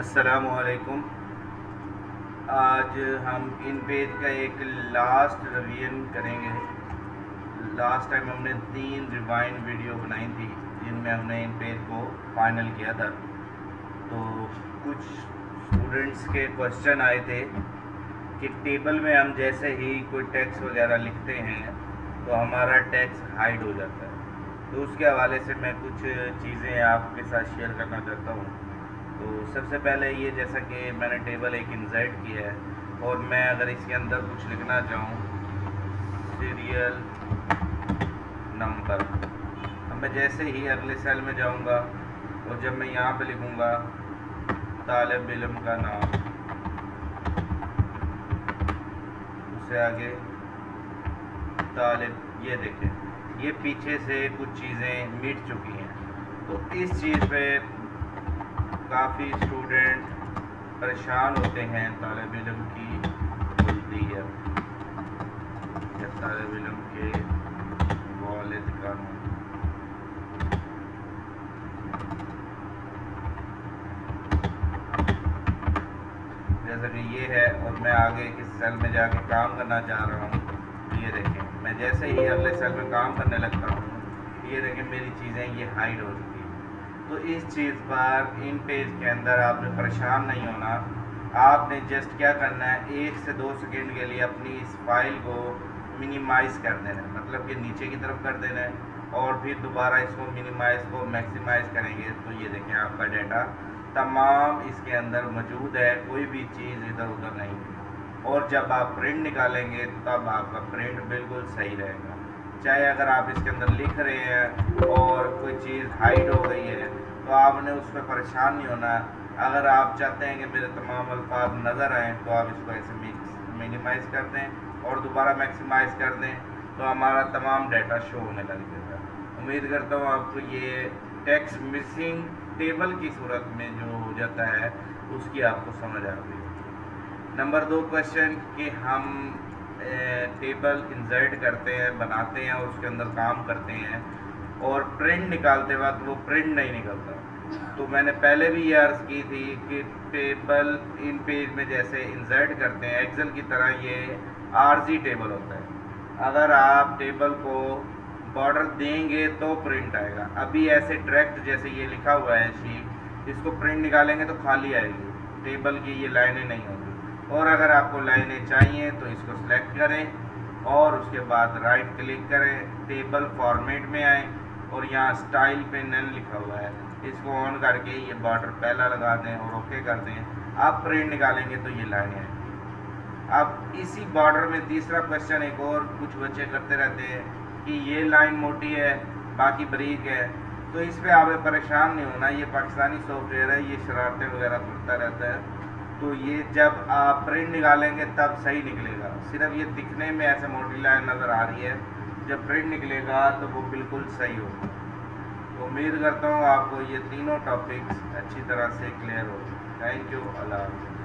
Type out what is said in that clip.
السلام علیکم۔ آج ہم ان پیج کا ایک لاسٹ ریویژن کریں گے۔ لاسٹ ٹائم ہم نے 3 ریوائنڈ ویڈیو بنائی تھی جن میں ہم نے ان پیج کو فائنل کیا تھا۔ تو کچھ اسٹوڈنٹس کے کوشچن آئے تھے کہ ٹیبل میں ہم جیسے ہی کوئی ٹیکسٹ وغیرہ لکھتے ہیں تو ہمارا ٹیکسٹ ہائڈ ہو جاتا ہے۔ تو اس کے حوالے سے میں کچھ چیزیں آپ کے ساتھ شیئر کرنا چاہتا ہوں۔ تو سب سے پہلے یہ، جیسا کہ میں نے ٹیبل ایک انسرٹ کی ہے اور میں اگر اس کے اندر کچھ لکھنا چاہوں، سیریل نمبر، اب میں جیسے ہی اگلے سیل میں جاؤں گا اور جب میں یہاں پہ لکھوں گا طالب علم کا نام، اس سے آگے طالب، یہ دیکھیں یہ پیچھے سے کچھ چیزیں مٹ چکی ہیں۔ تو اس چیز پہ کافی اسٹوڈنٹ پریشان ہوتے ہیں۔ طالب علم کی ولدیت یا طالب علم کے والد کا نام، جیسا کہ یہ ہے، اور میں آگے اس سیل میں جا کے کام کرنا چاہ رہا ہوں۔ یہ دیکھیں میں جیسے ہی اگلے سیل میں کام کرنے لگتا ہوں، یہ دیکھیں میری چیزیں یہ ہائڈ ہو چکی ہیں۔ تو اس چیز پر ان پیج کے اندر آپ نے پریشان نہیں ہونا۔ آپ نے جسٹ کیا کرنا ہے، 1 سے 2 سیکنڈ کے لیے اپنی اس فائل کو منیمائز کر دینا ہے، مطلب کہ نیچے کی طرف کر دینا ہے، اور پھر دوبارہ اس کو منیمائز کو میکسیمائز کریں گے تو یہ دیکھیں آپ کا ڈیٹا تمام اس کے اندر موجود ہے، کوئی بھی چیز ادھر ادھر نہیں ہے۔ اور جب آپ پرنٹ نکالیں گے تب آپ کا پرنٹ بالکل صحیح رہے گا۔ چاہے اگر آپ اس کے اندر لکھ رہے ہیں اور کوئی چیز ہائڈ ہو گئی ہے تو آپ نے اس پہ پریشان نہیں ہونا۔ اگر آپ چاہتے ہیں کہ میرے تمام الفاظ نظر آئیں تو آپ اس کو ایسے منیمائز کر دیں اور دوبارہ میکسیمائز کر دیں تو ہمارا تمام ڈیٹا شو ہونے لگ جائے گا۔ امید کرتا ہوں آپ کو یہ ٹیکسٹ مسنگ ٹیبل کی صورت میں جو ہو جاتا ہے اس کی آپ کو سمجھ آ گئی۔ نمبر 2 کوشچن کہ ہم ٹیبل انسرٹ کرتے ہیں، بناتے ہیں اور اس کے اندر کام کرتے ہیں اور پرنٹ نکالتے وقت وہ پرنٹ نہیں نکلتا۔ تو میں نے پہلے بھی یہ عرض کی تھی کہ ٹیبل ان پیج میں جیسے انسرٹ کرتے ہیں، ایکسل کی طرح یہ عارضی ٹیبل ہوتا ہے۔ اگر آپ ٹیبل کو بارڈر دیں گے تو پرنٹ آئے گا۔ ابھی ایسے ڈائریکٹ جیسے یہ لکھا ہوا ہے شیٹ، اس کو پرنٹ نکالیں گے تو خالی آئے گی، ٹیبل کی یہ لائنیں نہیں ہوں گی۔ اور اگر آپ کو لائنیں چاہیے تو اس کو سلیکٹ کریں اور اس کے بعد رائٹ کلک کریں، ٹیبل فارمیٹ میں آئیں اور یہاں اسٹائل پہ نن لکھا ہوا ہے، اس کو آن کر کے یہ بارڈر پہلا لگا دیں اور اوکے کر دیں۔ آپ پرنٹ نکالیں گے تو یہ لائنیں آئیں گی۔ اب اسی بارڈر میں تیسرا کوشچن ایک اور کچھ بچے کرتے رہتے ہیں کہ یہ لائن موٹی ہے باقی بریک ہے، تو اس پہ آپ پریشان نہیں ہونا۔ یہ پاکستانی سافٹ ویئر ہے، یہ شرارتیں وغیرہ کرتا رہتا ہے، تو یہ جب آپ پرنٹ نکالیں گے تب صحیح نکلے گا۔ صرف یہ دکھنے میں ایسے موٹی لائن نظر آ رہی ہے، جب پرنٹ نکلے گا تو وہ بالکل صحیح ہوگا۔ تو امید کرتا ہوں آپ کو یہ تینوں ٹاپکس اچھی طرح سے کلیئر ہو۔ تھینک یو، اللہ حافظ۔